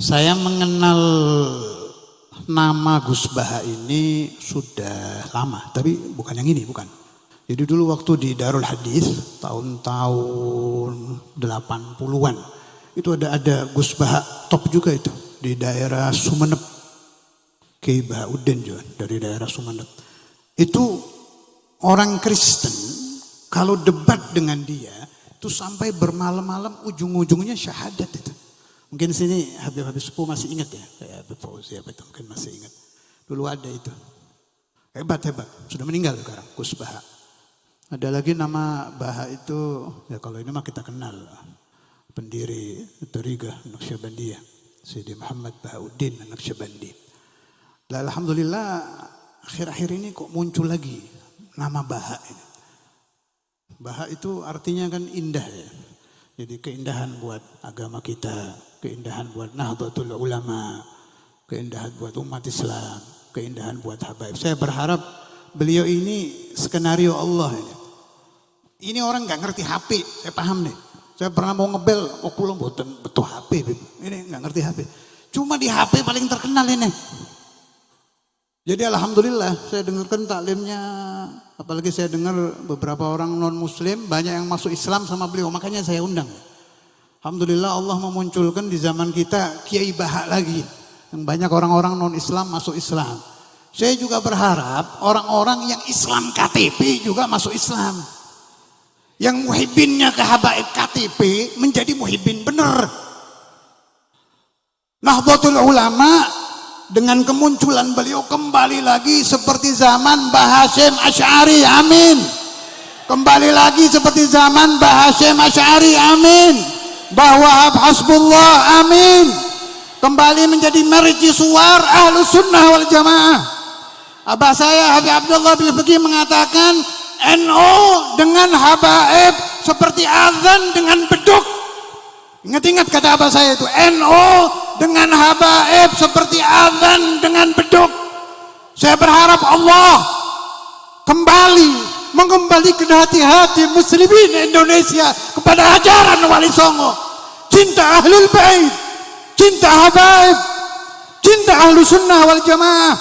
Saya mengenal nama Gus Baha ini sudah lama, tapi bukan yang ini, bukan. Jadi dulu waktu di Darul Hadis tahun-tahun 80-an itu ada Gus Baha top juga itu di daerah Sumeneb. Kiai Bahauddin juga dari daerah Sumeneb. Itu orang Kristen kalau debat dengan dia itu sampai bermalam-malam ujung-ujungnya syahadat itu. Mungkin sini Habib-Habib Sepuh masih ingat ya, kayak Habib Fauzi apa itu mungkin masih ingat. Dulu ada itu. Hebat, sudah meninggal sekarang Gus Baha. Ada lagi nama Baha itu, ya kalau ini mah kita kenal. Pendiri Thariqah Naqsyabandiyah, Sayyidi Muhammad Bahauddin Naqsyabandi. Lah alhamdulillah akhir-akhir ini kok muncul lagi nama Baha ini. Baha itu artinya kan indah ya. Jadi keindahan buat agama kita, keindahan buat Nahdlatul Ulama, keindahan buat umat Islam, keindahan buat habaib. Saya berharap beliau ini skenario Allah ini. Ini orang nggak ngerti HP, saya paham nih. Saya pernah mau ngebel, kula mboten betul HP, ini nggak ngerti HP. Cuma di HP paling terkenal ini. Jadi alhamdulillah saya dengarkan taklimnya, apalagi saya dengar beberapa orang non muslim banyak yang masuk Islam sama beliau, makanya saya undang. Alhamdulillah Allah memunculkan di zaman kita Kiai Baha lagi, yang banyak orang-orang non Islam masuk Islam. Saya juga berharap orang-orang yang Islam KTP juga masuk Islam. Yang muhibbinnya ke habaib KTP menjadi muhibbin benar. Nahdlatul Ulama dengan kemunculan beliau kembali lagi seperti zaman Mbah Hasyim Asy'ari, amin. Kembali lagi seperti zaman Mbah Hasyim Asy'ari, amin. Mbah Wahab Hasbullah, amin. Kembali menjadi mercusuar Ahlus Sunnah wal Jamaah. Abah saya Habib Abdullah bin Faqih mengatakan NU dengan habaib seperti azan dengan beduk. Ingat-ingat kata abah saya itu, NU dengan habaib seperti azan dengan beduk. Saya berharap Allah kembali mengembalikan hati-hati muslimin Indonesia kepada ajaran Wali Songo. Cinta Ahlul Bait, cinta habaib, cinta Ahlus Sunnah wal Jamaah.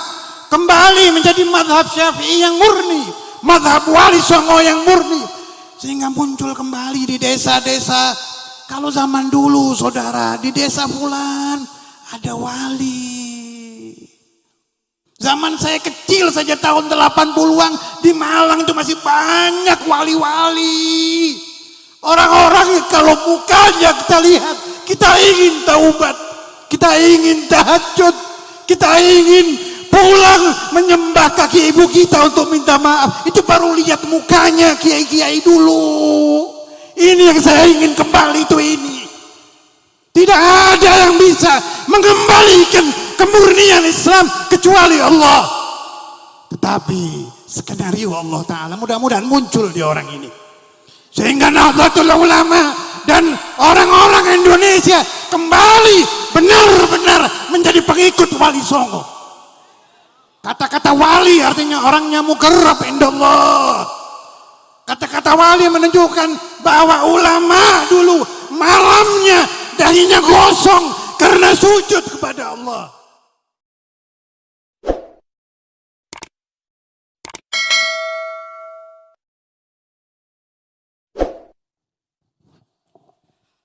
Kembali menjadi mazhab Syafi'i yang murni, mazhab Wali Songo yang murni. Sehingga muncul kembali di desa-desa. Kalau zaman dulu saudara di desa fulan ada wali. Zaman saya kecil saja tahun 80-an di Malang itu masih banyak wali-wali. Orang-orang kalau mukanya kita lihat, kita ingin taubat, kita ingin tahajud, kita ingin pulang menyembah kaki ibu kita untuk minta maaf. Itu baru lihat mukanya kiai-kiai dulu. Ini yang saya ingin kembali itu ini. Tidak ada yang bisa mengembalikan kemurnian Islam kecuali Allah. Tetapi skenario Allah Ta'ala mudah-mudahan muncul di orang ini. Sehingga Nahdlatul Ulama dan orang-orang Indonesia kembali benar-benar menjadi pengikut Wali Songo. Kata-kata wali artinya orangnya mukarrab indallah. Kata-kata wali menunjukkan bahwa ulama dulu malamnya dahinya gosong karena sujud kepada Allah.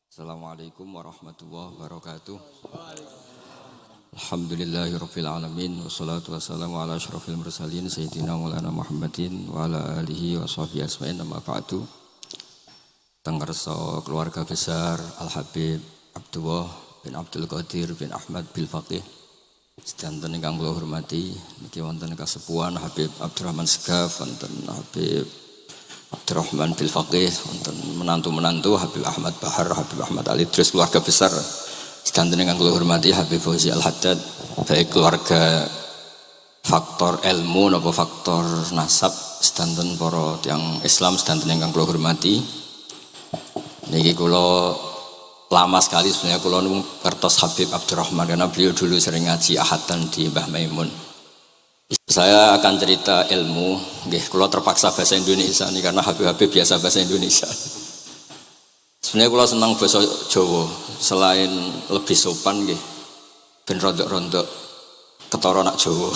Assalamualaikum warahmatullahi wabarakatuh. Alhamdulillahirabbil alamin wassalatu wassalamu ala asyrofil mursalin sayyidina maulana Muhammadin wa ala alihi wa sahbihi ajmain amma ba'du. Tanggarsa keluarga besar Al Habib Abdullah bin Abdul Qadir bin Ahmad bil Faqih. Sedanten ingkang kula hormati niki wonten kasepuhan Habib Abdurrahman Segaf, wonten Habib Abdurrahman bil Faqih, wonten menantu-menantu Habib Ahmad Bahar, Habib Ahmad Ali, terus keluarga besar sedanten ingkang kula hormati Habib Fauzi Al Haddad, baik keluarga faktor ilmu napa faktor nasab, sedanten para tiyang Islam sedanten ingkang kula hormati. Niki kula lama sekali sebenarnya kula ngertos Habib Abdurrahman karena beliau dulu sering ngaji ahatan di Mbah Maimun. Saya akan cerita ilmu, nggih kula terpaksa bahasa Indonesia nih karena Habib-habib biasa bahasa Indonesia. Sebenarnya kula senang bahasa Jawa, selain lebih sopan nggih. ben rondok-rondok ketara nak Jawa.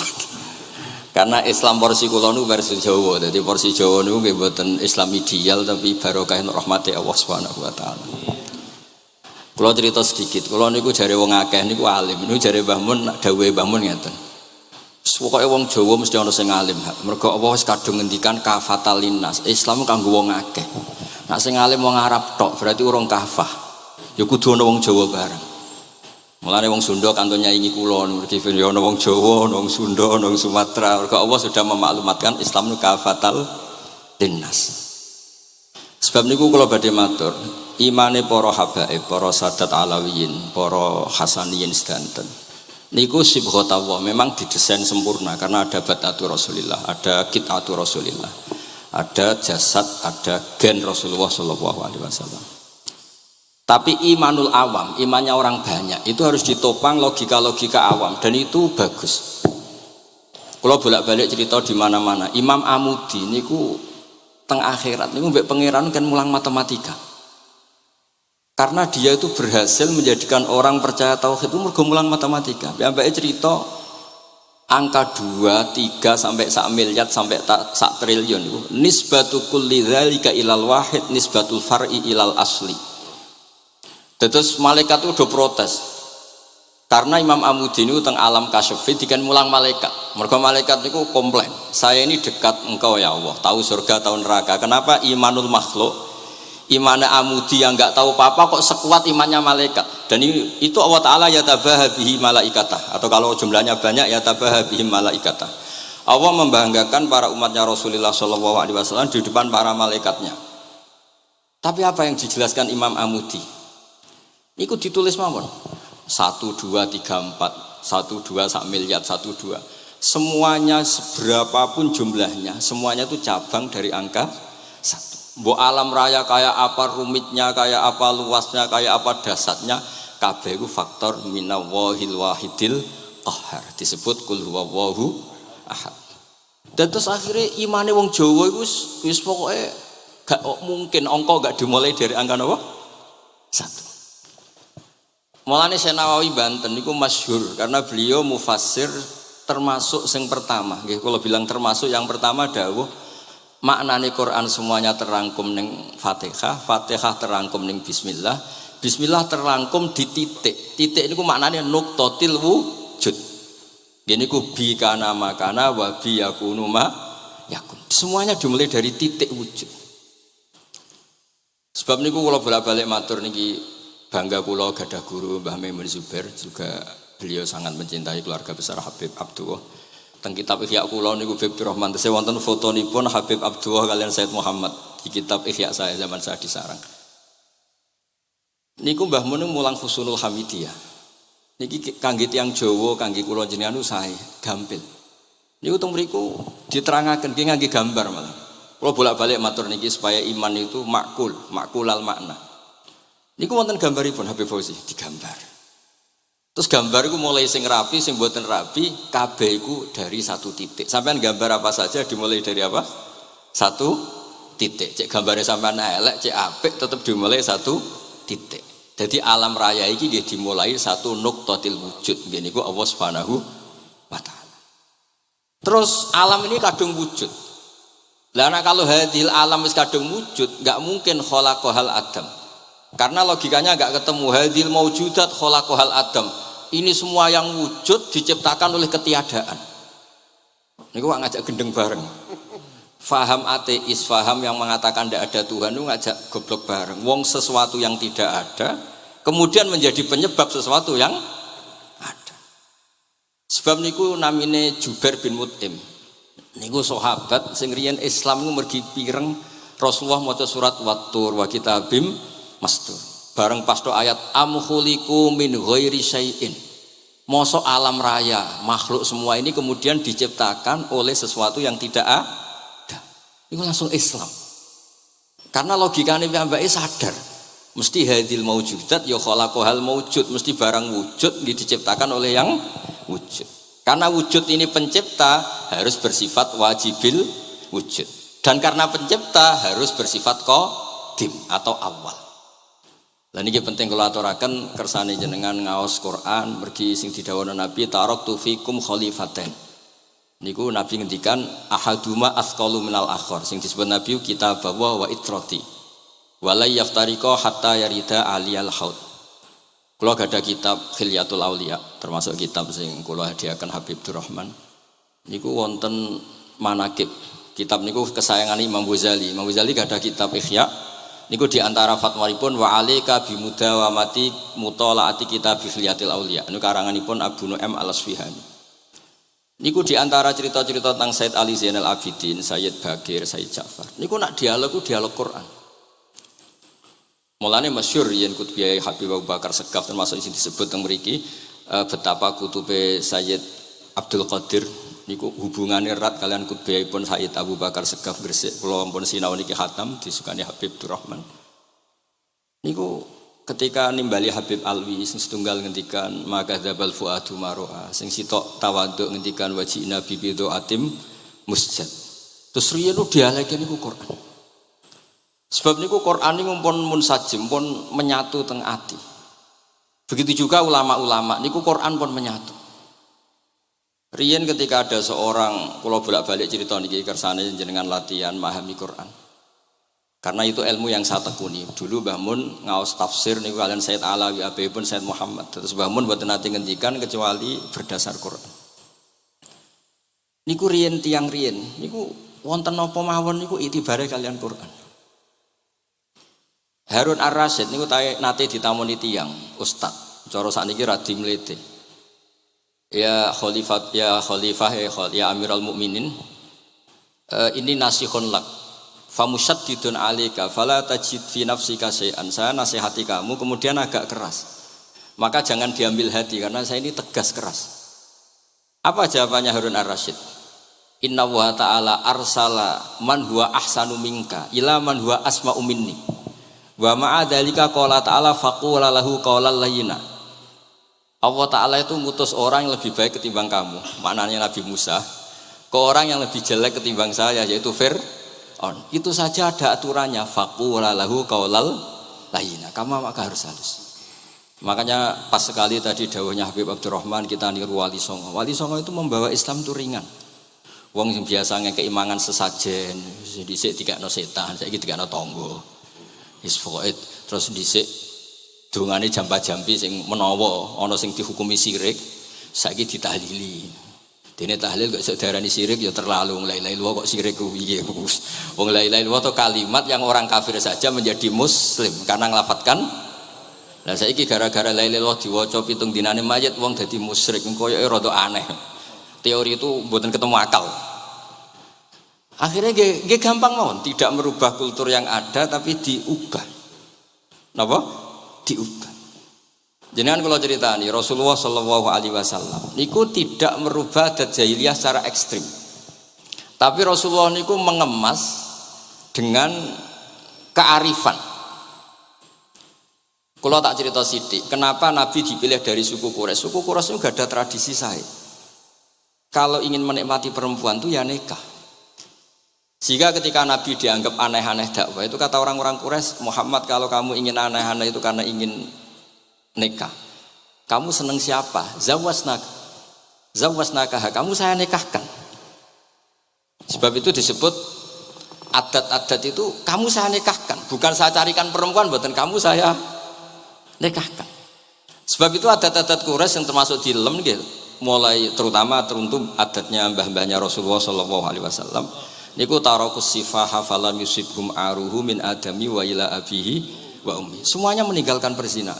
Karena Islam porsi kula niku versi Jawa. Dadi porsi Jawa niku nggih mboten Islam ideal tapi barokah rahmati Allah Subhanahu wa taala. Kula cerita sedikit. Kula niku jare wong akeh niku alim. Niku jare Mbah Mun dawuhe Mbah Mun ngeten. Pokoke wong Jawa mesti ana sing alim. Mergo apa wis kadung ngendikan kafatal linnas. Islam kanggo wong akeh. Nek sing alim wong Arab tok berarti urung kafah. Ya kudu ana wong Jawa bareng. Mulane wong Sunda kantun nyaingi kula niki ya ana wong Jawa, ana wong Sunda, ana wong Sumatera. Mergo Allah sudah memaklumatkan Islam nu kafatal linnas. Sebab niku kula badhe matur, imane para habaib, para sadat alawiyin, para hasaniyin sedanten. Niku sibghatullah memang didesain sempurna karena ada batatu Rasulillah, ada qit'atu Rasulillah. Ada jasad, ada gen Rasulullah sallallahu alaihi wasallam. Tapi imanul awam, imannya orang banyak itu harus ditopang logika-logika awam dan itu bagus. Kalau bolak-balik cerita di mana-mana, Imam Amudi niku teng akhirat niku mbek pangeran kan mulang matematika. Karena dia itu berhasil menjadikan orang percaya tauhid itu mergo mulang matematika. Mbake cerita angka 2, 3 sampai 1 miliar sampai 1 triliun itu nisbatu kulli dzalika ilal wahid nisbatul far'i ilal asli. Terus malaikat itu udah protes karena Imam Amudi ini teng alam kasyafi dikan mulang malaikat. Mereka malaikat itu komplain, saya ini dekat engkau ya Allah, tahu surga tahu neraka. Kenapa imanul makhluk, imannya Amudi yang nggak tahu apa-apa kok sekuat imannya malaikat? Dan itu Allah Taala ya tabaha bihi malaikatah, atau kalau jumlahnya banyak ya tabaha bihi malaikatah. Allah membanggakan para umatnya Rasulullah Shallallahu Alaihi Wasallam di depan para malaikatnya. Tapi apa yang dijelaskan Imam Amudi? Iku ditulis mawon 1, 2, 3, 4 1, 2, 1 miliar 1, 2 semuanya seberapapun jumlahnya semuanya itu cabang dari angka 1. Mbok alam raya kayak apa rumitnya, kayak apa luasnya, kayak apa dasarnya, kabeh iku faktor minallahil wahidil qahhar, disebut kul huwallahu ahad. Dan terus akhirnya imane wong Jawa iku wis pokoke gak mungkin angka gak dimulai dari angka apa? 1. Mulane Syekh Nawawi Banten niku masyhur karena beliau mufassir termasuk sing pertama. Nggih kula bilang termasuk yang pertama dawuh maknane Quran semuanya terangkum ning Fatihah, Fatihah terangkum ning bismillah, bismillah terangkum di titik. Titik niku maknane nuqtatil wujud. Nggih niku bi kana makana wa bi yakunu ma yakun. Semuanya dimulai dari titik wujud. Sebab niku kula bolak-balik matur niki bangga kula gadah guru Mbah Maimun Zubair, juga beliau sangat mencintai keluarga besar Habib Abdullah. Teng kitab Ihya kula niku Habib Rahman tesih wonten fotonipun Habib Abdullah kalian Said Muhammad di kitab Ihya saya zaman saya di Sarang. Niku Mbah Mun mulang Husnul Hamidiyah. Niki kangge tiyang Jawa, kangge kula jenengan sae gampil. Niku teng mriku diterangaken nggih ngangge gambar malah. Kula bolak-balik matur niki supaya iman itu makulal makna. Niku wonten gambaripun Habib Fauzi digambar. Terus gambar iku mulai sing rapi, sing mboten rapi, kabeh iku dari 1 titik. Sampean gambar apa saja dimulai dari apa? 1 titik. Cek gambare sampean elek, cek apik tetep dimulai 1 titik. Jadi alam raya iki nggih dimulai 1 nuqtatil wujud. Nggih niku Allah Subhanahu wa taala. Terus alam ini kadung wujud. Lah nek kalau hadil alam wis kadung wujud, enggak mungkin khalaqahal adam. Karena logikanya enggak ketemu hadil maujudat khalaqahal adam. Ini semua yang wujud diciptakan oleh ketiadaan. Niku ngajak gendeng bareng. Faham ateis, faham yang mengatakan tidak ada Tuhan itu ngajak goblok bareng. Wong sesuatu yang tidak ada kemudian menjadi penyebab sesuatu yang ada. Sebab niku namine Jubair bin Mut'im. Niku sahabat sing riyen Islam niku mergi pireng Rasulullah maca surat Wat-Tur wa kitabim mastur. Bareng pas ayat am khuliqu min ghairi syai'in. Mosok alam raya, makhluk semua ini kemudian diciptakan oleh sesuatu yang tidak ada. Itu langsung Islam. Karena logikanya piyambake sadar. Mesti hadil maujudat ya khalaqahal maujud, mesti barang wujud diciptakan oleh yang wujud. Karena wujud ini pencipta harus bersifat wajibil wujud. Dan karena pencipta harus bersifat qadim atau awal. Lah niki penting kula aturaken kersane jenengan ngaos Quran mergi sing didhawuhna Nabi taraktu fikum khalifaten. Niku Nabi ngendikan ahaduma asqalu minal akhar sing disebut Nabi kitab wa itrati. Wala yaftariqa hatta yarida aliyal haud. Kula gadah kitab Khilyatul Auliya termasuk kitab sing kula hadiahkan Habib Durrahman. Niku wonten manakib. Kitab niku kesayangan Imam Ghazali. Imam Ghazali gadah kitab Ihya. Niku diantara fatwanipun wa alika bimudawamati mutalaati kitab Khilyatul Auliya. Niku karanganipun Abu Nu'aim Al-Asfihani. Niku diantara cerita-cerita tentang Said Ali Zainal Abidin, Sayyid Bakir, Sayyid Ja'far. Niku nak dialog Quran. Mulane masyhur yen kutbiyai Habib Abu Bakar Segaf termasuk sing disebut teng mriki betapa kutube Sayyid Abdul Qadir niku hubungane erat kalian kutbiyaipun Sayyid Abu Bakar Segaf Gresik. Kula ampun sinau niki khatam disukani Habib Durrahman. Niku ketika nimbali Habib Alwi sing setunggal ngendikan maka dzabal fuadu maroa sing sitok tawaduk ngendikan wajina bibido atim musjad. Terus riyen dialeke niku Quran. Sebab niku Quran niku pun munsajim pun menyatu teng ati. Begitu juga ulama-ulama niku Quran pun menyatu. Riyen ketika ada seorang kula bolak-balik cerita niki kersane jenengan latihan memahami Quran. Karena itu ilmu yang saya tekuni. Dulu Mbah Mun ngaos tafsir niku kalian Said Alawi abipun Said Muhammad. Terus Mbah Mun mboten nate ngendikan kecuali berdasar Quran. Niku riyen tiyang riyen niku wonten napa mawon niku itibare kalian Quran. Harun Ar-Rasyid niku nate ditamoni tiyang ustaz. Cara sakniki radi mlete. Ya khalifah ya Amirul Mukminin. Ini nasihun lak. Famusyaddidun 'alaika fala tajid fi nafsika syai'an. Saya nasihati kamu kemudian agak keras. Maka jangan diambil hati karena saya ini tegas keras. Apa jawabannya Harun Ar-Rasyid? Inna wa ta'ala arsala man huwa ahsanu minka ila man huwa asma'u minni. Wa ma'a dzalika qala ta'ala faqula lahu qawlan layyina. Allah Ta'ala itu ngutus orang yang lebih baik ketimbang kamu. Maknanya Nabi Musa ke orang yang lebih jelek ketimbang saya yaitu Fir'aun. Itu saja ada aturannya faqula lahu qawlan layyina. Kamu maka harus halus. Makanya pas sekali tadi dawuhnya Habib Abdurrahman kita niru Wali Songo. Wali Songo itu membawa Islam itu ringan. Wong sing biasanya keimangan sesajen, dhisik dikakno setan, saiki dikakno tangga. Wis pokoke terus dhisik dongane jamba-jambi sing menawa ana sing dihukumi syirik, saiki ditahlili. Dene tahlil kok iso diarani syirik ya terlalu la ilaha illallah kok syirik ku piye. Wong la ilaha illallah itu kalimat yang orang kafir saja menjadi muslim karena nglafatkan. Lah saiki gara-gara la ilaha illallah diwaca pitung dinane mayit wong dadi musyrik koyoke rada aneh. Teori itu mboten ketemu akal. Akhirnya nggih gampang mawon, tidak merubah kultur yang ada tapi diubah. Napa? Diubah. Jenengan kalau ceritani Rasulullah Shallallahu Alaihi Wasallam niku tidak merubah adat jahiliyah secara ekstrim. Tapi Rasulullah niku mengemas dengan kearifan. Kalau tak cerita sidik, kenapa Nabi dipilih dari suku Quraisy? Suku Quraisy itu gak ada tradisi sahih. Kalau ingin menikmati perempuan itu ya nikah. Sehingga ketika Nabi dianggap aneh-aneh dakwah itu kata orang-orang Quraisy, Muhammad kalau kamu ingin aneh-aneh itu karena ingin nikah. Kamu seneng siapa? Zawasnaka. Kamu saya nikahkan. Sebab itu disebut adat-adat itu kamu saya nikahkan. Bukan saya carikan perempuan, buatan kamu saya nikahkan. Sebab itu adat-adat Quraisy yang termasuk di lem gitu. Mulai terutama teruntuk adatnya mbah-mbahnya Rasulullah Shallallahu Alaihi Wasallam. Niku tarakus sifaha falam yusibhum aruhu min adami wa ila abihi wa ummi. Semuanya meninggalkan perzinahan.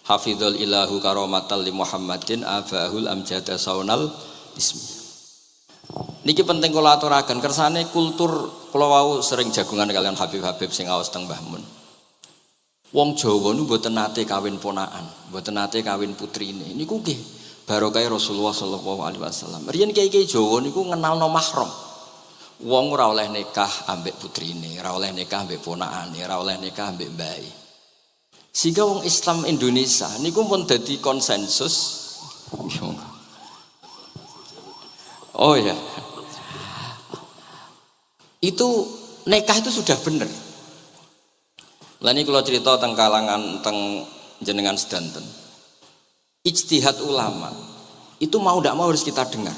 Hafidhul ilahu karomatal li Muhammadin abahul amjada saunal ismi. Niki penting kula aturaken kersane kultur kula wau sering jagungan kalian Habib-habib sing aos teng Mbah Mun. Wong Jawa niku mboten nate kawin ponakan, mboten nate kawin putrine. Niku nggih barokah Rasulullah sallallahu alaihi wasallam. Riyen kiai-kiai Jawa niku ngenalno mahram. Wong ora oleh nikah ambek putrine, ora oleh nikah ambek ponakane, ora oleh nikah ambek mbae. Sehingga wong Islam Indonesia niku pun dadi konsensus. Oh ya. Itu nikah itu sudah benar. Lah ini kalau cerita tentang kalangan tentang jenengan sedanten. Ijtihad ulama itu mau tidak mau harus kita dengar.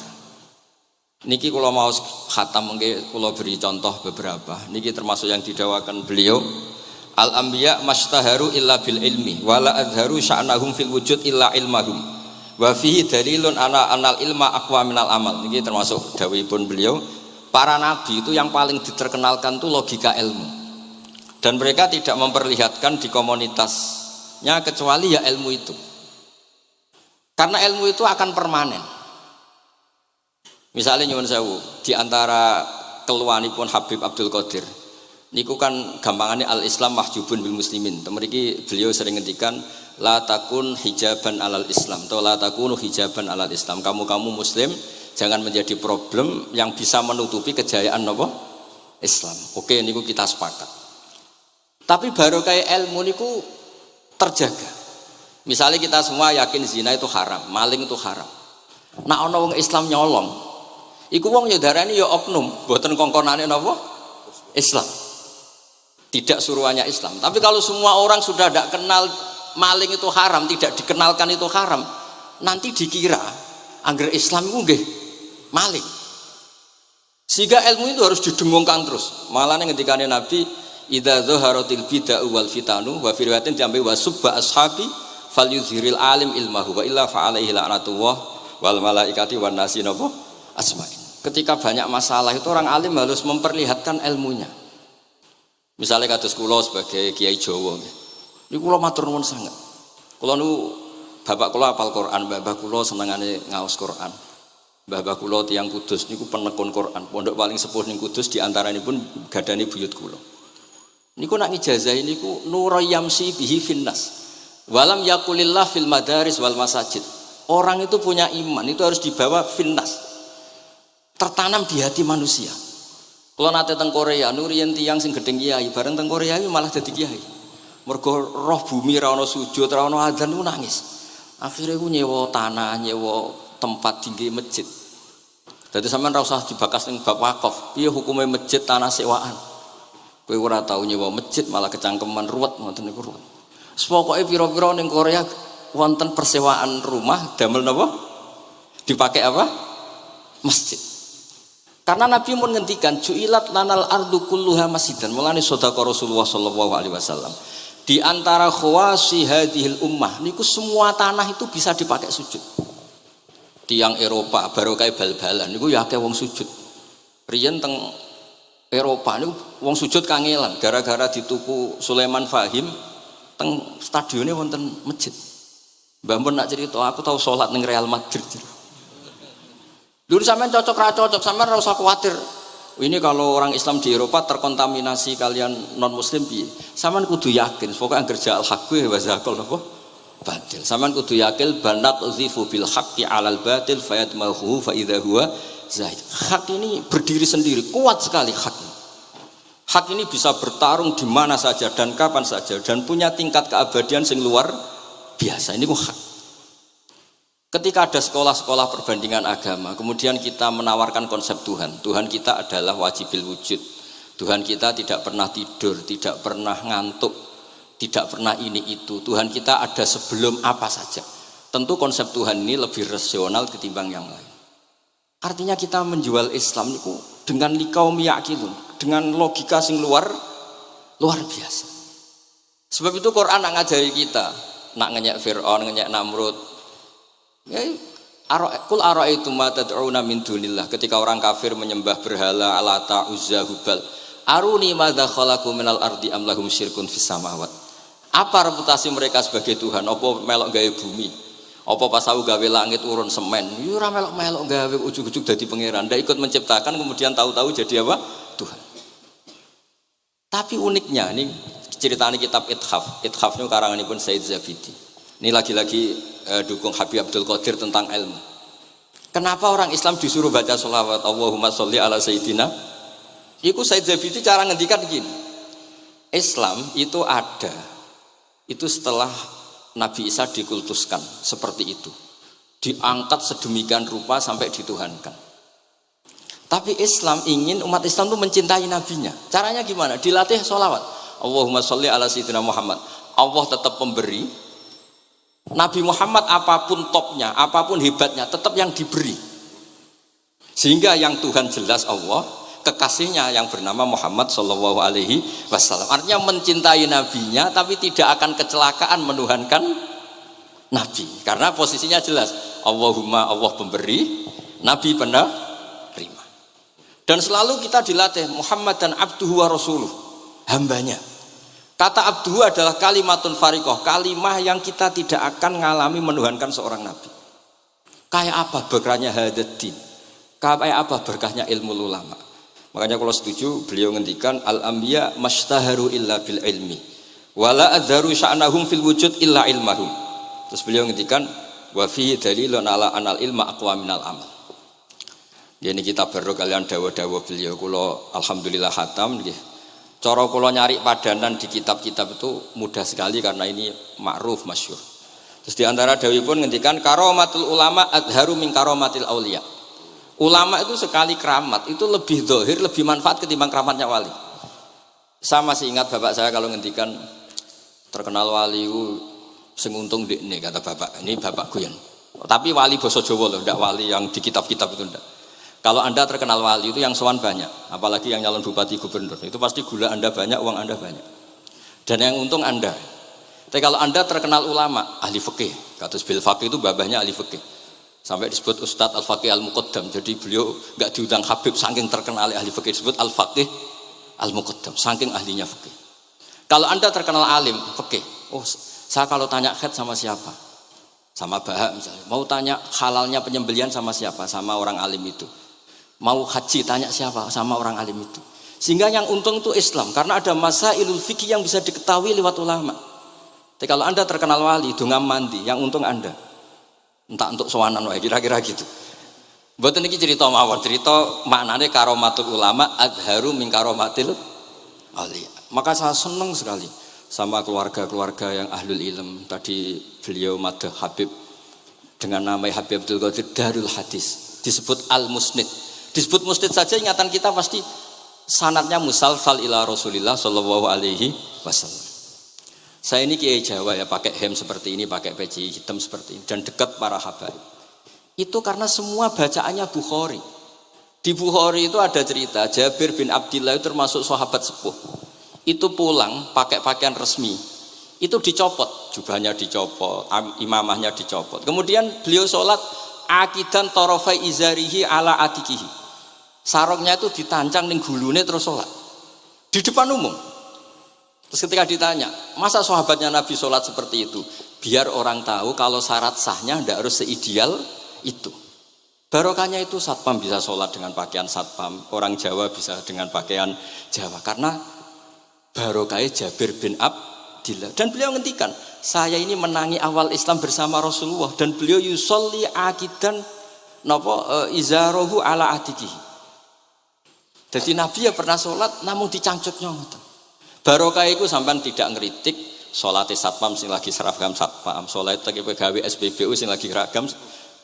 Niki kalau mau khatam mungkin kalau beri contoh beberapa. Niki termasuk yang didawakan beliau. Al-anbiya mastaharu illa bil ilmi wala adharu sya'nahum fil wujud illa ilmahum. Wa fihi dalilun anal ilma aqwa minal amal. Niki termasuk dawuhipun beliau. Para nabi itu yang paling diterkenalkan itu logika ilmu, dan mereka tidak memperlihatkan di komunitasnya kecuali ya ilmu itu, karena ilmu itu akan permanen. Misalnya nyuwun sewu di antara keluhanipun Habib Abdul Qadir niku kan gampangannya al Islam mahjubun bil muslimin. Mriki beliau sering ngendikan la takun hijaban alal Islam atau la takunu hijaban alal Islam. Kamu muslim jangan menjadi problem yang bisa menutupi kejayaan apa? Islam. Oke, niku kita sepakat. Tapi baru kayak ilmu niku terjaga. Misalnya kita semua yakin zina itu haram, maling itu haram. Nah ana wong Islam nyolong, iku wong ya darani ya oknum, mboten kongkonane napa? Islam. Tidak suruhannya Islam. Tapi kalau semua orang sudah tidak kenal maling itu haram, tidak dikenalkan itu haram, nanti dikira angger Islam itu nggih maling. Sehingga ilmu itu harus didengungkan terus. Malah ngendikane Nabi, idza dzaharatil bid'ah wal fitanu wa fi riwayatin diambil wasubba ashabi falyuzhiril alim ilmahu wa illa fa alaihi la'natullah wal malaikati wan nasi napa asma'in. Ketika banyak masalah itu orang alim harus memperlihatkan ilmunya. Misalnya kados kula sebagai kiai Jawa, niku kula matur nuwun sanget. Kula niku bapak kula hafal Quran, mbah kula senengane ngaos Quran. Mbah kula tiyang Kudus niku penekun Quran. Pondok paling sepuh ning Kudus diantaranipun gadani buyut kula. Niku nak ngijazahi niku nurayamsi bihi finnas. Walam yakulillah fil madaris wal masajid. Orang itu punya iman, itu harus dibawa finnas. Tertanam di hati manusia. Kalau nate teng Korea, nuriyen tiyang sing gedeng kiai, bareng teng Korea malah dadi kiai. Mergo roh bumi ra ono sujud, ra ono adzan niku nangis. Akhirnya ku nyewa tanah, nyewa tempat tinggi masjid. Jadi sampean ra usah dibakas ning bab wakaf. Piye hukume masjid tanah sewaan? Kowe ora tau nyewa masjid malah kecangkeman ruwet ngoten niku ruwet. Pokoke pira-pira ning Korea wonten persewaan rumah damel napa? Dipakai apa? Masjid. Karena Nabi pun ngendikan ju'ilat lanal ardu kulluha masjidan. Mulane sedekah Rasulullah sallallahu alaihi wasallam. Di antara khawasi hadhil ummah niku semua tanah itu bisa dipakai sujud. Tiang Eropa baru kayak bal-balan niku ya akeh wong sujud. Riyen teng Eropa niku wong sujud kangelan gara-gara dituku Sulaiman Fahim teng stadione wonten masjid. Mbah mun nak cerita aku tahu salat ning Real Madrid. Dulu sampean cocok ra cocok, sampean ora usah khawatir. Ini kalau orang Islam di Eropa terkontaminasi kalian non muslim piye? Sampean kudu yakin, pokoknya angger ja'al haqqi wa zaqal napa? Batil. Sampean kudu yakin banat uzifu bil haqqi 'alal batil fayatmahu fa idza huwa zahid. Hak ini berdiri sendiri, kuat sekali hak ini. Hak ini bisa bertarung di mana saja dan kapan saja dan punya tingkat keabadian sing luar biasa. Ini ku hak. Ketika ada sekolah-sekolah perbandingan agama, kemudian kita menawarkan konsep Tuhan. Tuhan kita adalah wajibil wujud. Tuhan kita tidak pernah tidur, tidak pernah ngantuk, tidak pernah ini itu. Tuhan kita ada sebelum apa saja. Tentu konsep Tuhan ini lebih rasional ketimbang yang lain. Artinya kita menjual Islam itu dengan likaum yaqilun, dengan logika sing luar biasa. Sebab itu Quran nak ngajari kita, nak ngenyek Fir'aun, ngenyek Namrud. Ya, kul ara'aitum ma tad'una min dunillah. Ketika orang kafir menyembah berhala Lata, Uzza, Hubal, aruni madza khalaqu minal ardi am lahum syirkun fis samawat. Apa reputasi mereka sebagai Tuhan? Apa melok gawe bumi? Apa pas tahu gawe langit urun semen? Ya ora melok gawe ujug-ujug dadi pangeran. Ndak ikut menciptakan kemudian tahu-tahu jadi apa? Tuhan. Tapi uniknya ini ceritanya kitab Ithaf. Ithaf itu karanganipun Said Zabidi. Ini lagi-lagi dukung Habib Abdul Qadir tentang ilmu. Kenapa orang Islam disuruh baca sholawat Allahumma sholli ala sayyidina? Iku Said Zabidi cara ngendikan begini. Islam itu ada. Itu setelah Nabi Isa dikultuskan seperti itu. Diangkat sedemikian rupa sampai dituhankan. Tapi Islam ingin umat Islam itu mencintai nabinya. Caranya gimana? Dilatih sholawat. Allahumma sholli ala sayyidina Muhammad. Allah tetap pemberi. Nabi Muhammad apapun topnya, apapun hebatnya, tetap yang diberi. Sehingga yang Tuhan jelas Allah, kekasihnya yang bernama Muhammad Shallallahu Alaihi Wasallam. Artinya mencintai nabinya, tapi tidak akan kecelakaan menuhankan nabi. Karena posisinya jelas. Allahumma Allah pemberi, nabi penerima. Dan selalu kita dilatih Muhammad dan abduhu wa rasuluh, hambanya. Kata abduhu adalah kalimatun fariqah, kalimah yang kita tidak akan mengalami menuhankan seorang nabi. Kayak apa berkahnya hadatin, kayak apa berkahnya ilmu ulama. Makanya kalau setuju beliau ngendikan al-anbiya mastaharu illa bil ilmi wala adharu sya'nahum fil wujud illa ilmahum. Terus beliau ngendikan wa fi dalilun ala anal ilma aqwa minal amal. Ini kita baru kalian dawa-dawa beliau kula alhamdulillah khatam nggih. Cara kula nyari padanan di kitab-kitab itu mudah sekali karena ini ma'ruf masyhur. Terus di antara dawuhipun ngendikan karamatul ulama adharu min karamatil auliya. Ulama itu sekali keramat itu lebih zahir, lebih manfaat ketimbang keramatnya wali. Saya masih ingat bapak saya kalau ngendikan terkenal wali itu sing untung dekne kata bapak. Ini bapak Guyon. Tapi wali basa Jawa loh, ndak wali yang di kitab-kitab itu ndak. Kalau Anda terkenal wali itu yang sowan banyak, apalagi yang nyalon bupati gubernur, itu pasti gula Anda banyak, uang Anda banyak. Dan yang untung Anda. Tapi kalau Anda terkenal ulama, ahli fikih, kados bil faqih itu babahnya ahli fikih. Sampai disebut Ustadz Al-Faqih Al-Muqaddam. Jadi beliau enggak diundang Habib saking terkenal ahli fikih, disebut Al-Faqih Al-Muqaddam, saking ahlinya fikih. Kalau Anda terkenal alim fikih, oh saya kalau tanya khed sama siapa? Sama Bahak misalnya. Mau tanya halalnya penyembelian sama siapa? Sama orang alim itu. Mau haji tanya siapa? Sama orang alim itu. Sehingga yang untung itu Islam karena ada masailul fikih yang bisa diketahui lewat ulama. Tapi kalau Anda terkenal wali, donga mandi, yang untung Anda. Entah untuk sowanan wae kira-kira gitu. Mboten iki cerita mawon, cerita maknane karomatul ulama adharu min karomatil auliya. Maka saya senang sekali sama keluarga-keluarga yang ahlul ilm. Tadi beliau madah Habib dengan nama Habib Abdul Qadir Darul Hadis, disebut Al-Musnid. Disebut musnid saja ingatan kita pasti sanadnya musalsal ila Rasulillah sallallahu alaihi wasallam. Saya ini kiai Jawa ya, pakai hem seperti ini, pakai peci hitam seperti ini dan dekat para habaib. Itu karena semua bacaannya Bukhari. Di Bukhari itu ada cerita Jabir bin Abdillah itu termasuk sahabat sepuh. Itu pulang pakai pakaian resmi. Itu dicopot, jubahnya dicopot, imamahnya dicopot. Kemudian beliau sholat akidan tarafai izarihi ala atikihi. Sarungnya itu ditancang ning gulune terus sholat di depan umum. Terus ketika ditanya, masa sahabatnya Nabi sholat seperti itu? Biar orang tahu kalau syarat sahnya tidak harus seideal itu. Barokahnya itu satpam bisa sholat dengan pakaian satpam, orang Jawa bisa dengan pakaian Jawa. Karena barokahnya Jabir bin Abdillah. Dan beliau ngendikan, saya ini menangi awal Islam bersama Rasulullah. Dan beliau yusolli akidan izarohu ala atikihi. Jadi Nabi ya pernah sholat namun dicangcutnya. Barokah itu sampai tidak ngeritik sholat satpam sing lagi seragam satpam, sholat pegawai SPBU sing lagi seragam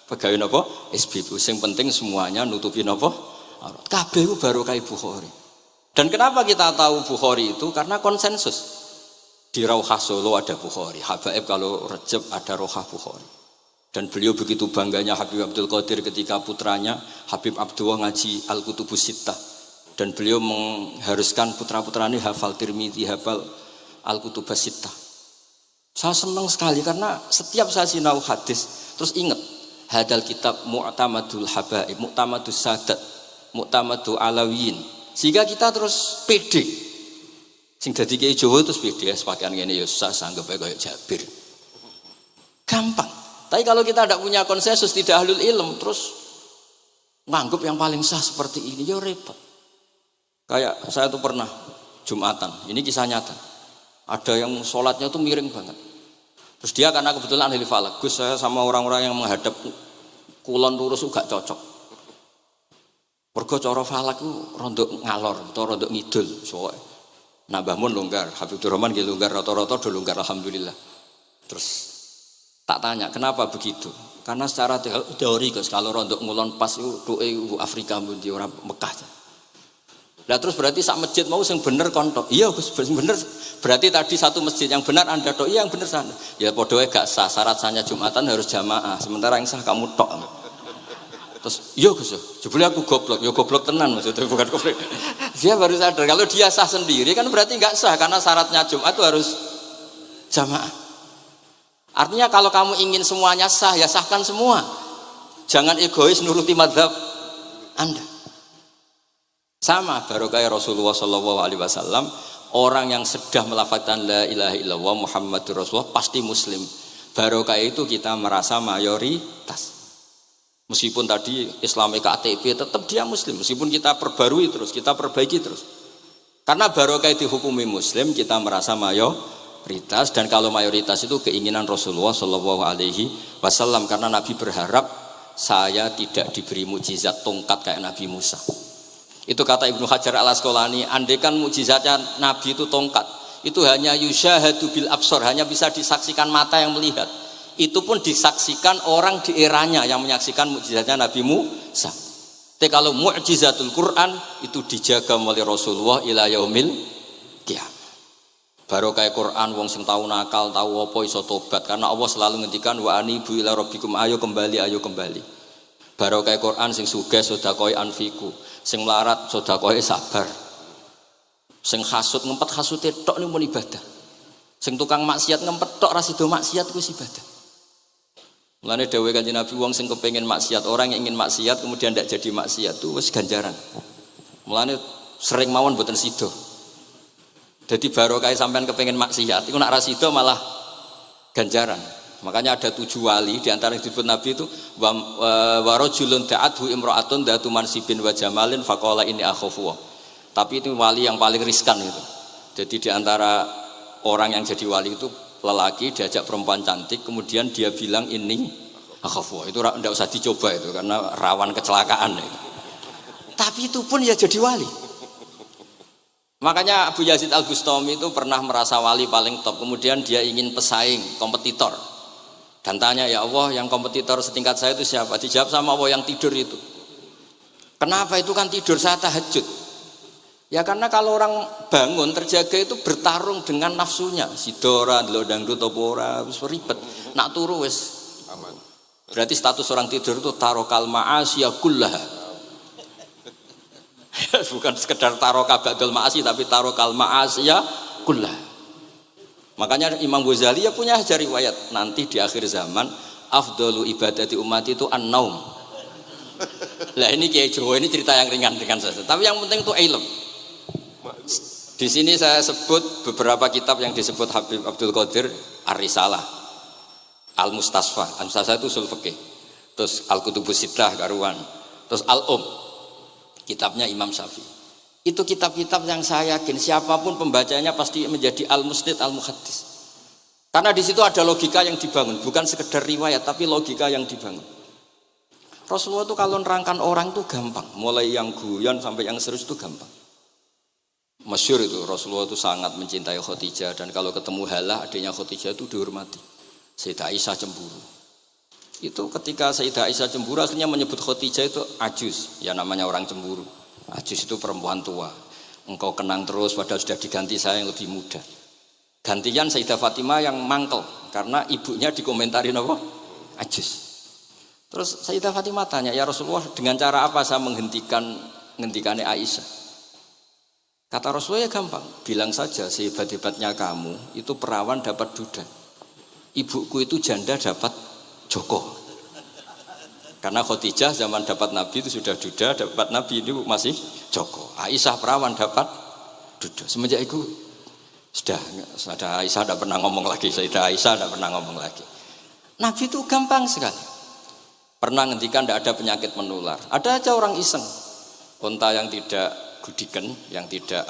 pegawai nopo SPBU. Sing penting semuanya nutupi nopo kabeh barokah Bukhari. Dan kenapa kita tahu Bukhari itu? Karena konsensus di Rauhah Solo ada Bukhari, Habaib kalau Rejab ada Rauhah Bukhari. Dan beliau begitu bangganya Habib Abdul Qadir ketika putranya Habib Abdullah ngaji Al-Kutubus Sittah. Dan beliau mengharuskan putra-putranya hafal Tirmidzi, hafal Al-Kutubus Sittah. Saya senang sekali karena setiap saya sinau hadis terus ingat hadal kitab Mu'tamadul Habaib, Mu'tamadus Sadat, Mu'tamadul Alawiyin. Sehingga kita terus pede. Sing dadi kiai Jawa terus pede pakaian ngene ya susah sanggep kayak Jabir. Gampang. Tapi kalau kita tidak punya konsensus, tidak ahlul ilm, terus nganggep yang paling sah seperti ini ya repot. Kayak saya tuh pernah Jumatan, ini kisah nyata. Ada yang sholatnya tuh miring banget. Terus dia karena kebetulan ahli falak, Gus saya sama orang-orang yang menghadap kulon lurus juga cocok. Mergo cara falak itu rondok ngalor atau rondok ngidul. Soalnya nambah mun longgar, Habibur Rahman nggih longgar, rata-rata do longgar alhamdulillah. Terus tak tanya kenapa begitu? Karena secara teori Gus kalau rondok ngulon pas itu doe Afrika mundi orang Mekah. Lah terus berarti sak masjid mau sing bener kontok. Iya Gus, bener. Berarti tadi satu masjid yang benar Anda tok. Iya yang bener sana. Ya padha wae gak sah, syarat sahnya Jumatan harus jamaah. Sementara yang sah kamu tok. Terus iya Gus, jebule aku goblok. Ya goblok tenan maksudnya bukan goblok. Dia baru sadar kalau dia sah sendiri kan berarti enggak sah karena syaratnya Jumat itu harus jamaah. Artinya kalau kamu ingin semuanya sah ya sahkan semua. Jangan egois nuruti mazhab Anda. Sama barokah Rasulullah sallallahu alaihi wasallam, orang yang sudah melafazkan la ilaha illallah Muhammadur Rasulullah pasti muslim. Barokah itu kita merasa mayoritas. Meskipun tadi Islami KTP tetap dia muslim, meskipun kita perbarui terus, kita perbaiki terus. Karena barokah dihukumi muslim, kita merasa mayoritas, dan kalau mayoritas itu keinginan Rasulullah sallallahu alaihi wasallam, karena Nabi berharap saya tidak diberi mukjizat tongkat kayak Nabi Musa. Itu kata Ibnu Hajar Al-Asqalani, andaikan mukjizatnya Nabi itu tongkat, itu hanya yusyahadu bil absar, hanya bisa disaksikan mata yang melihat. Itu pun disaksikan orang di eranya yang menyaksikan mukjizatnya Nabi Musa. Tapi kalau mukjizatul Quran itu dijaga oleh Rasulullah ila yaumil qiyamah. Barokah Quran wong sing tau nakal, tau apa iso tobat, karena Allah selalu ngendikan wa anibu ila rabbikum, ayo kembali, ayo kembali. Barokah Quran sing sugih sedekah anfiku, sing melarat sedekah sabar. Sing hasud ngempet hasute tok niku ibadah. Sing tukang maksiat ngempet tok ra sida maksiat kuwi ibadah. Mulane dawuh Kanjeng Nabi, wong sing kepengin maksiat, orang yang ingin maksiat kemudian tidak jadi maksiat itu wis ganjaran. Mulane sering mawon mboten sida. Jadi barokah sampean kepengin maksiat, iku nak ra sida malah ganjaran. Makanya ada 7 wali di antara yang disebut Nabi itu wa rajulun da'athu imra'atun datu mansibin wa jamalin faqala inni akhafu. Tapi itu wali yang paling riskan itu. Jadi di antara orang yang jadi wali itu lelaki diajak perempuan cantik, kemudian dia bilang ini akhafu. Itu tidak usah dicoba itu karena rawan kecelakaan itu. Tapi itu pun ya jadi wali. Makanya Abu Yazid Al-Bustami itu pernah merasa wali paling top, kemudian dia ingin pesaing, kompetitor. Dan tanya, ya Allah, yang kompetitor setingkat saya itu siapa? Dijawab sama Allah, yang tidur itu. Kenapa itu kan tidur, saya tahajud? Ya karena kalau orang bangun terjaga itu bertarung dengan nafsunya. Sidora, dangdut, topora, wis ribet. Nak turu wis aman. Berarti status orang tidur itu tarokal ma'asiyah kullaha. Bukan sekedar tarokal ba'dal ma'asi, tapi tarokal ma'asiyah kullaha. Makanya Imam Ghazali ya punya ajar riwayat, nanti di akhir zaman afdalu ibadati umat itu an-naum. Lah ini Kiai Jawa ini cerita yang ringan-ringan saja, tapi yang penting itu ilmu. Di sini saya sebut beberapa kitab yang disebut Habib Abdul Qadir Ar-Risalah, Al-Mustasfa. Al-Mustasfa itu usul fikih. Terus Al-Kutubus Sittah karuan. Terus Al-Um, kitabnya Imam Syafi'i. Itu kitab-kitab yang saya yakin siapapun pembacanya pasti menjadi al-musnid al-muhaddis. Karena di situ ada logika yang dibangun, bukan sekedar riwayat tapi logika yang dibangun. Rasulullah itu kalau nerangkan orang itu gampang, mulai yang guyon sampai yang serius itu gampang. Masyhur itu Rasulullah itu sangat mencintai Khadijah, dan kalau ketemu Halah adiknya Khadijah itu dihormati. Sayyidah Aisyah cemburu. Itu ketika Sayyidah Aisyah cemburu akhirnya menyebut Khadijah itu ajuz, ya namanya orang cemburu. Ajuz itu perempuan tua. Engkau kenang terus padahal sudah diganti saya yang lebih muda. Gantian Sayyidah Fatimah yang mangkel karena ibunya dikomentarin apa? Ajuz. Terus Sayyidah Fatimah tanya, ya Rasulullah, dengan cara apa saya menghentikannya Aisyah? Kata Rasulullah, ya gampang, bilang saja sehebat-hebatnya kamu itu perawan dapat duda, ibuku itu janda dapat joko. Karena Khadijah zaman dapat Nabi itu sudah duda, dapat Nabi itu masih joko. Aisyah perawan dapat duda. Semenjak itu sudah Aisyah tidak pernah ngomong lagi. Sayyidah Aisyah tidak pernah ngomong lagi. Nabi itu gampang sekali. Pernah ngendikan tidak ada penyakit menular. Ada aja orang iseng. Unta yang tidak gudikan, yang tidak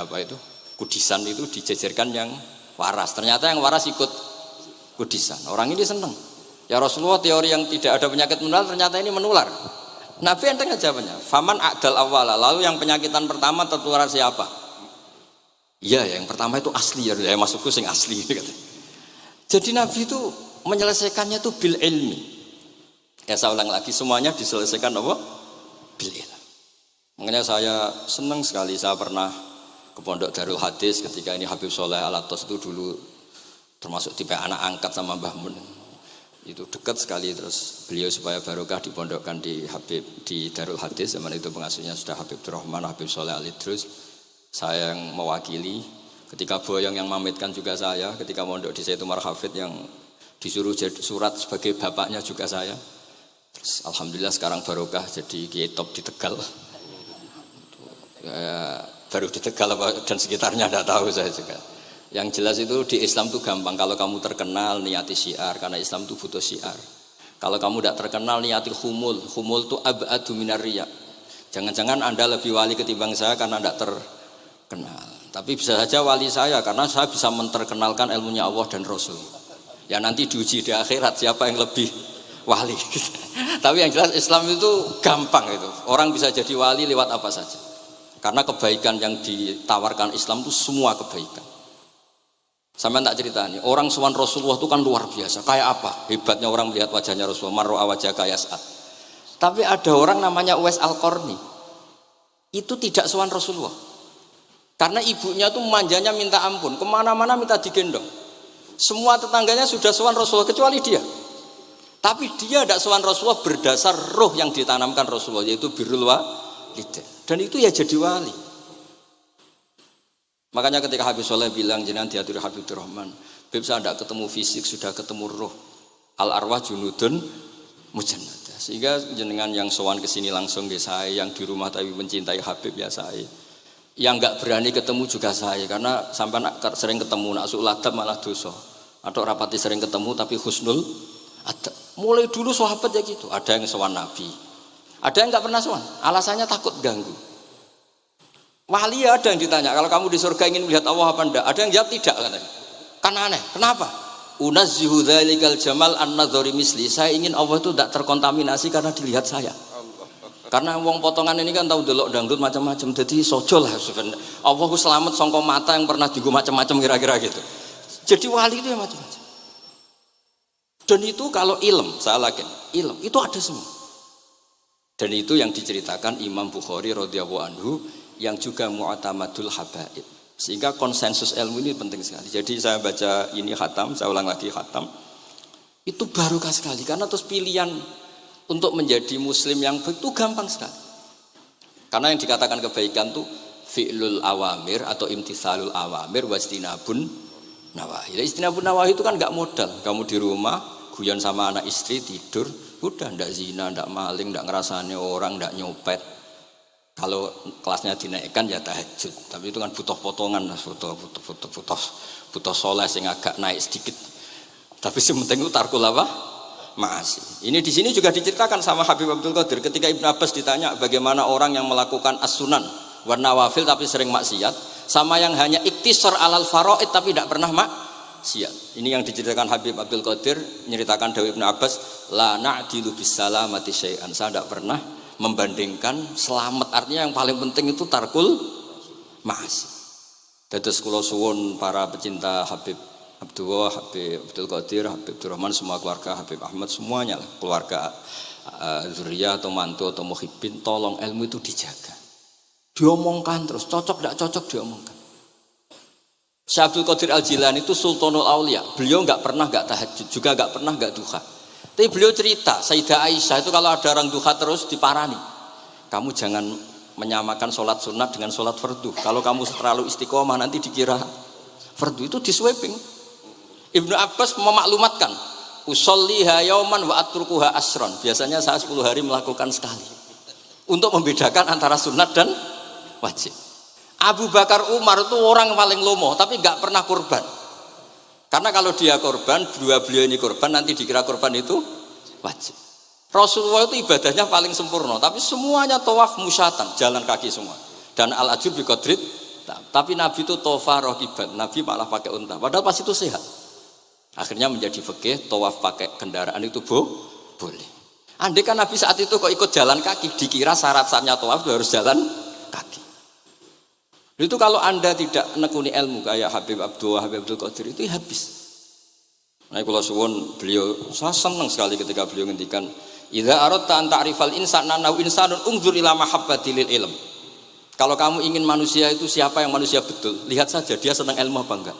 kudisan itu dijejerkan yang waras. Ternyata yang waras ikut kudisan. Orang ini senang. Ya Rasulullah, teori yang tidak ada penyakit menular ternyata ini menular. Nabi enteng jawabannya. Faman a'dal awwala, lalu yang penyakitan pertama tertular siapa? Iya, yang pertama itu asli ya, masukku sing asli. Jadi Nabi itu menyelesaikannya itu bil ilmi. Ya saya ulang lagi, semuanya diselesaikan apa? Bil ilmi. Makanya saya senang sekali, saya pernah ke Pondok Darul Hadis ketika ini Habib Soleh Al-Atos itu dulu termasuk tipe anak angkat sama Mbah Mun. Itu dekat sekali, terus beliau supaya barokah dipondokkan di Darul Hadis. Zaman itu pengasuhnya sudah Habib Rahman, Habib Soleh Al-Idrus. Saya yang mewakili. Ketika Boyong yang mamitkan juga saya, ketika mondok di Sayyid Umar Hafid yang disuruh surat sebagai bapaknya juga saya. Terus alhamdulillah sekarang barokah jadi kiai top di Tegal. Ya, baru di Tegal dan sekitarnya tidak tahu saya juga. Yang jelas itu di Islam itu gampang. Kalau kamu terkenal niati syiar, karena Islam itu butuh syiar. Kalau kamu tidak terkenal niati humul itu ab'adu minar riya. Jangan-jangan Anda lebih wali ketimbang saya karena tidak terkenal. Tapi bisa saja wali saya karena saya bisa menterkenalkan ilmunya Allah dan Rasul. Ya nanti diuji di akhirat siapa yang lebih wali. Tapi yang jelas Islam itu gampang itu. Orang bisa jadi wali lewat apa saja. Karena kebaikan yang ditawarkan Islam itu semua kebaikan. Sampai tak cerita nih, orang sowan Rasulullah itu kan luar biasa. Kayak apa? Hebatnya orang melihat wajahnya Rasulullah, mar'a wajhaka yas'ad. Tapi ada orang namanya Uwais Al-Qarni. Itu tidak sowan Rasulullah. Karena ibunya tuh manjanya minta ampun, kemana-mana minta digendong. Semua tetangganya sudah sowan Rasulullah kecuali dia. Tapi dia tidak sowan Rasulullah berdasar roh yang ditanamkan Rasulullah, yaitu birrul walidain. Dan itu ya jadi wali. Makanya ketika Habib Soleh bilang jenengan diatur Habib Rahman, Habib saya tidak ketemu fisik, sudah ketemu roh. Al arwah junudun mujannadah. Sehingga jenengan yang sowan kesini langsung ke saya, yang di rumah tapi mencintai Habib ya saya. Yang nggak berani ketemu juga saya, karena sampai sering ketemu nak suladab malah dosa. Atau rapati sering ketemu tapi husnul ada. Mulai dulu sahabat ya gitu. Ada yang sowan Nabi, ada yang nggak pernah sowan. Alasannya takut ganggu. Wali ada yang ditanya, kalau kamu di surga ingin melihat Allah apa enggak? Ada yang jawab tidak katanya. Kan aneh. Kenapa? Unazzihu dzalikal jamal an-nadhari misli. Saya ingin Allah itu tidak terkontaminasi karena dilihat saya. Karena wong potongan ini kan tahu delok dangdut macam-macam. Jadi sojo lah sebenarnya. Allah selamat songko mata yang pernah digo macam-macam kira-kira gitu. Jadi wali itu ya macam-macam. Dan itu kalau ilm, saya yakin ilm itu ada semua. Dan itu yang diceritakan Imam Bukhari radhiyallahu anhu yang juga mu'tamadul habaib. Sehingga konsensus ilmu ini penting sekali. Jadi saya baca ini khatam, saya ulang lagi khatam. Itu barokah sekali karena terus pilihan untuk menjadi muslim yang baik itu gampang sekali. Karena yang dikatakan kebaikan itu fi'lul awamir atau imtithalul awamir wastinabun nawahi. Istinabun nawahi itu kan enggak modal. Kamu di rumah guyon sama anak istri tidur, udah ndak zina, ndak maling, ndak ngerasane orang, ndak nyopet. Kalau kelasnya dinaikkan ya tahajud, tapi itu kan butuh potongan, butuh soleh sing agak naik sedikit. Tapi sementing itu tarkul apa? Masih. Ini di sini juga diceritakan sama Habib Abdul Qadir ketika Ibnu Abbas ditanya bagaimana orang yang melakukan as-sunan wa nawafil tapi sering maksiat, sama yang hanya iktisar alal faraid tapi tidak pernah maksiat. Ini yang diceritakan Habib Abdul Qadir menceritakan dari Ibnu Abbas, la na'dilu bis salamati syai'an. Saya tidak pernah membandingkan selamat, artinya yang paling penting itu tarkul maasi. Dados kula suwun para pecinta Habib Abdullah, Habib Abdul Qadir, Habib Rahman, semua keluarga Habib Ahmad semuanya lah, keluarga zuriyah atau mantu atau muhibbin, tolong ilmu itu dijaga. Diomongkan terus, cocok tidak cocok diomongkan. Syekh Abdul Qadir Al-Jilani itu Sultanul Aulia. Beliau enggak pernah enggak tahajud, juga enggak pernah enggak duha. Tapi beliau cerita, Sayyidah Aisyah itu kalau ada orang duha terus diparani. Kamu jangan menyamakan sholat sunat dengan sholat fardu. Kalau kamu terlalu istiqomah nanti dikira fardu, itu disweping. Ibnu Abbas memaklumatkan, usolliha yauman wa atrukuha asron. Biasanya saya 10 hari melakukan sekali. Untuk membedakan antara sunat dan wajib. Abu Bakar Umar itu orang paling lomo, tapi nggak pernah kurban. Karena kalau dia korban, dua beliau ini korban, nanti dikira korban itu wajib. Rasulullah itu ibadahnya paling sempurna, tapi semuanya tawaf musyatan, jalan kaki semua. Dan al-ajur bi qadrit, tapi Nabi itu tofa rohiban, Nabi malah pakai unta. Padahal pas itu sehat. Akhirnya menjadi fikih, tawaf pakai kendaraan itu boleh. Andai kan Nabi saat itu kok ikut jalan kaki, dikira syarat-syaratnya tawaf itu harus jalan kaki. Itu kalau Anda tidak menekuni ilmu kayak Habib Abdullah, Habib Abdul Qadir itu habis. Nah, kalau suwun beliau, saya senang sekali ketika beliau ngendikan, "Idza aradta an ta'rifal insana nahu insanun unzur ila mahabbati lil ilm." Kalau kamu ingin manusia itu siapa yang manusia betul, lihat saja dia senang ilmu apa enggak.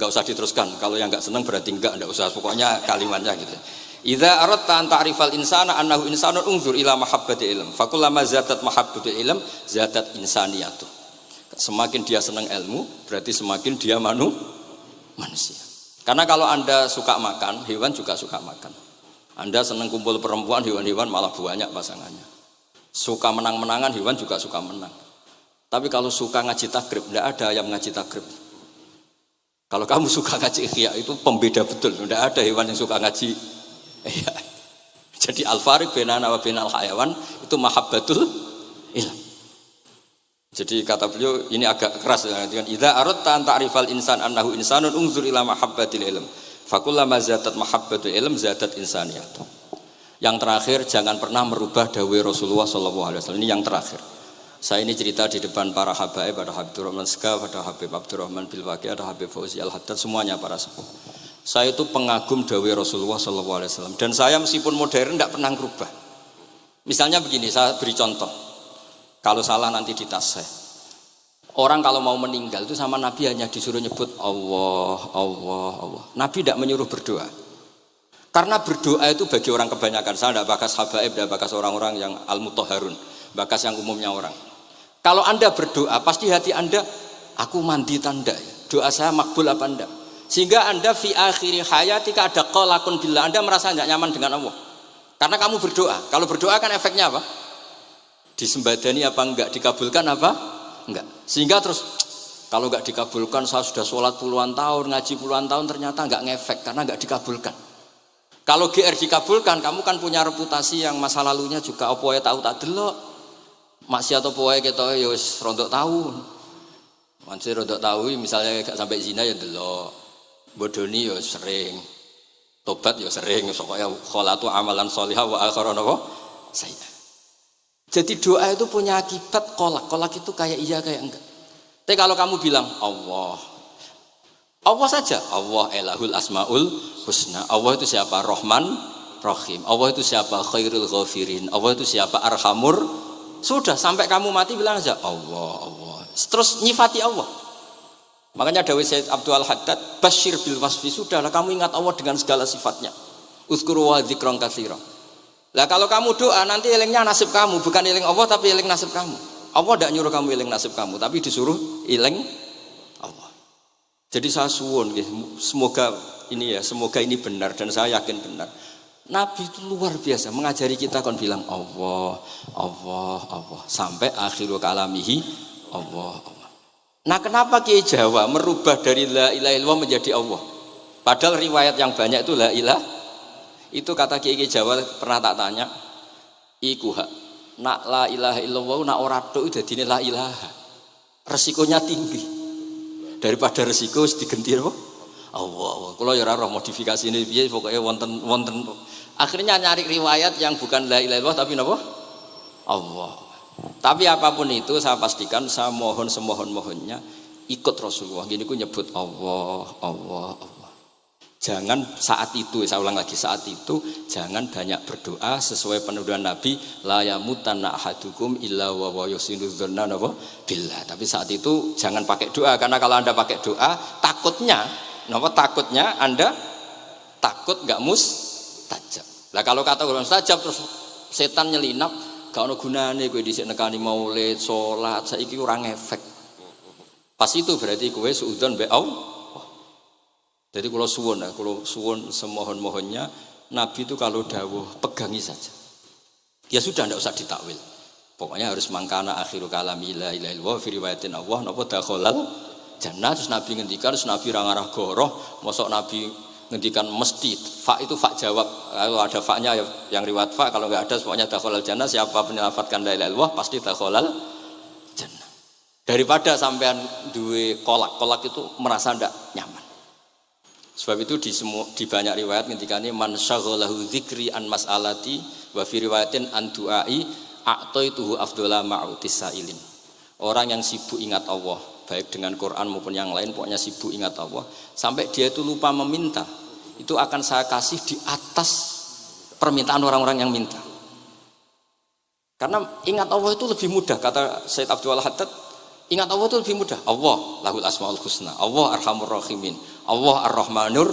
Enggak usah diteruskan. Kalau yang enggak senang berarti enggak usah. Pokoknya kalimatnya gitu. Idza aradta an ta'rifal insana annahu insanun unzur ila mahabbati ilm. Fakullama zatat mahabbatul ilm zatat insaniyatu. Semakin dia senang ilmu, berarti semakin dia manusia. Karena kalau Anda suka makan, hewan juga suka makan. Anda senang kumpul perempuan, hewan-hewan malah banyak pasangannya. Suka menang-menangan, hewan juga suka menang. Tapi kalau suka ngaji takrib, tidak ada yang ngaji takrib. Kalau kamu suka ngaji ihya, itu pembeda betul. Tidak ada hewan yang suka ngaji ihya. Jadi al-fariq bainana wa bainal hayawan itu mahabbatul ilm. Jadi kata beliau ini agak keras dengan idza aradta an ta'rifal insan annahu insanun unzur ila mahabbatil ilm. Fakullama zatat mahabbatul ilm zatat insaniyah. Yang terakhir, jangan pernah merubah dawai Rasulullah SAW. Ini yang terakhir. Saya ini cerita di depan para habaib, ada Habib Abdurrahman Segaf, ada Habib Abdurrahman Bilwaqi, ada Habib Fauzi Al-Haddad, semuanya para sepuh. Saya itu pengagum dawai Rasulullah SAW. Dan saya meskipun modern tidak pernah merubah. Misalnya begini, saya beri contoh. Kalau salah nanti ditasih. Orang kalau mau meninggal itu sama Nabi hanya disuruh nyebut Allah, Allah, Allah. Nabi tidak menyuruh berdoa. Karena berdoa itu bagi orang kebanyakan. Saya tidak bakas habaib, tidak bakas orang-orang yang al-mutahharun, bakas yang umumnya orang. Kalau Anda berdoa, pasti hati Anda, aku mandi tanda, doa saya makbul apa enggak? Sehingga Anda fi akhiri hayatika ada qalakun billah, Anda merasa tidak nyaman dengan Allah. Karena kamu berdoa. Kalau berdoa kan efeknya apa? Disembadani apa enggak? Dikabulkan apa? Enggak. Sehingga terus kalau enggak dikabulkan, saya sudah sholat puluhan tahun, ngaji puluhan tahun, ternyata enggak ngefek karena enggak dikabulkan. Kalau GR dikabulkan, kamu kan punya reputasi yang masa lalunya juga apa ya tahu tak delok. Maksiat apa wae ketoke ya wis rontok tahu. Mansih rontok tahu misalnya gak sampai zina ya delok. Bodoni ya sering. Tobat ya sering, pokoknya kholatu amalan sholihah wa akhiran apa? Sayyi'ah. Jadi doa itu punya akibat kolak. Kolak itu kayak iya kayak enggak. Tapi kalau kamu bilang Allah saja, Allah elahul asmaul husna. Allah itu siapa? Rahman, Rahim. Allah itu siapa? Khairul ghafirin. Allah itu siapa? Arhamur. Sudah sampai kamu mati bilang aja Allah, Allah. Terus nyifati Allah. Makanya dawuh Sayyid Abdul Haddad, basyir bil wasfi, sudahlah kamu ingat Allah dengan segala sifatnya. Uzkuru wa dzikran katsira. Lah kalau kamu doa nanti elingnya nasib kamu, bukan eling Allah tapi eling nasib kamu. Allah tidak nyuruh kamu eling nasib kamu, tapi disuruh eling Allah. Jadi saya suwun, semoga ini benar dan saya yakin benar. Nabi itu luar biasa mengajari kita kon bilang Allah, Allah, Allah sampai akhirul kalamihi Allah, Allah. Nah kenapa Kiai Jawa merubah dari la ilaha illallah menjadi Allah? Padahal riwayat yang banyak itu la ilah. Itu kata Kiai Jawa pernah tak tanya, iku hak nak la ilaha illallah nak ora tok dadine la ilaha. Resikonya tinggi. Daripada resiko digenti apa? Allah. Kalau ya ora modifikasi ini piye pokoknya wonten. Akhirnya nyari riwayat yang bukan la ilaha illallah tapi napa? Allah. Tapi apapun itu saya pastikan saya mohon semohon-mohonnya ikut Rasulullah. Gini ku nyebut Allah, Allah, Allah. Jangan saat itu, saya ulang lagi, saat itu jangan banyak berdoa sesuai penuduhan Nabi la yamutanna ahadukum illa wa yusinu dzanna billah. Tapi saat itu jangan pakai doa karena kalau Anda pakai doa takutnya Anda takut enggak mustajab. Lah kalau kata orang mustajab terus setan nyelinap gak ono gunane kowe dhisik nekani maulid, salat, saiki ora ngefek. Pas itu berarti kowe suudzon mbek Allah. Jadi kalau suwun semohon-mohonnya Nabi itu kalau dawuh pegangi saja. Ya sudah tidak usah ditakwil. Pokoknya harus mangkana akhiru kalami la ilaha illallah fi riwayatin Allah napa dakhalal jannah. Terus Nabi ngendikan, terus Nabi ra ngarah goroh, mosok Nabi ngendikan mesti fa itu fa jawab. Kalau ada fa-nya yang riwayat fa, kalau enggak ada semuanya dakhalal jannah. Siapa penyelafatkan la ilaha illallah pasti dakhalal jannah. Daripada sampean duwe kolak itu merasa ndak nyaman. Sebab itu di banyak riwayat ngendikane man syaghalahu dzikri an mas'alati wa fi riwayatin an du'ai a'taituhu afdhala ma'utis sa'ilin. Orang yang sibuk ingat Allah, baik dengan Quran maupun yang lain, pokoknya sibuk ingat Allah sampai dia itu lupa meminta, itu akan saya kasih di atas permintaan orang-orang yang minta. Karena ingat Allah itu lebih mudah, kata Sayyid Abdul Haddad, ingat Allah itu lebih mudah. Allah lahul asmaul husna, Allah arhamur rahimin, Allah ar-rahmanur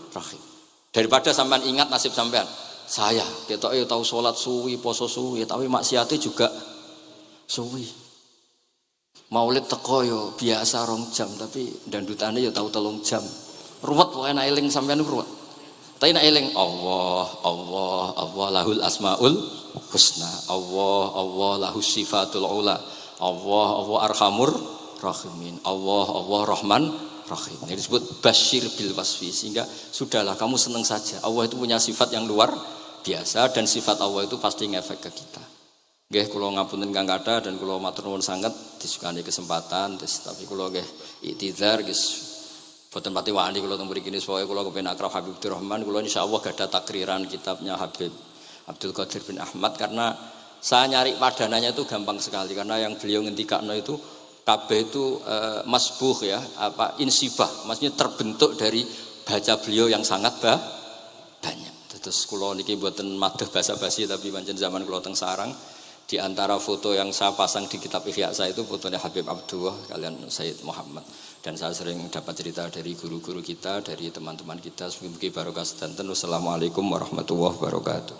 rahim. Daripada sampean ingat nasib sampean. Saya ketok yo tahu salat suwi, poso suwi, tapi maksiate juga suwi. Maulid teko yo biasa 2 jam, tapi dandutane yo tahu 3 jam. Ruwet pokoke nek eling sampean ruwet. Tapi nek eling Allah lahul asmaul husna, Allah lahus sifatul ula, Allah arhamur rahimin, Allah rahman rahim. Ini disebut basyir bil wasfi, sehingga sudahlah kamu senang saja. Allah itu punya sifat yang luar biasa dan sifat Allah itu pasti ngefek ke kita. Nggih kula ngapunten Kang Kata dan kula matur nuwun sanget disukani kesempatan, tapi kula nggih iktidar guys. Boten pati wani kula teng mriki niki pokoke kula kepen akrab Habib Abdurrahman, kula insyaallah gadah takriran kitabnya Habib Abdul Qadir bin Ahmad, karena saya nyari padanannya itu gampang sekali, karena yang beliau ngendikakno itu kabeh itu masbuh ya, apa insibah, maksudnya terbentuk dari baca beliau yang sangat banyak. Terus kula niki mboten madah basa-basi, tapi pancen zaman kula teng sarang, di antara foto yang saya pasang di kitab Ihya saya itu fotonya Habib Abdullah kalian Sayyid Muhammad. Dan saya sering dapat cerita dari guru-guru kita, dari teman-teman kita. Semoga barokah sedanten. Wassalamualaikum warahmatullahi wabarakatuh.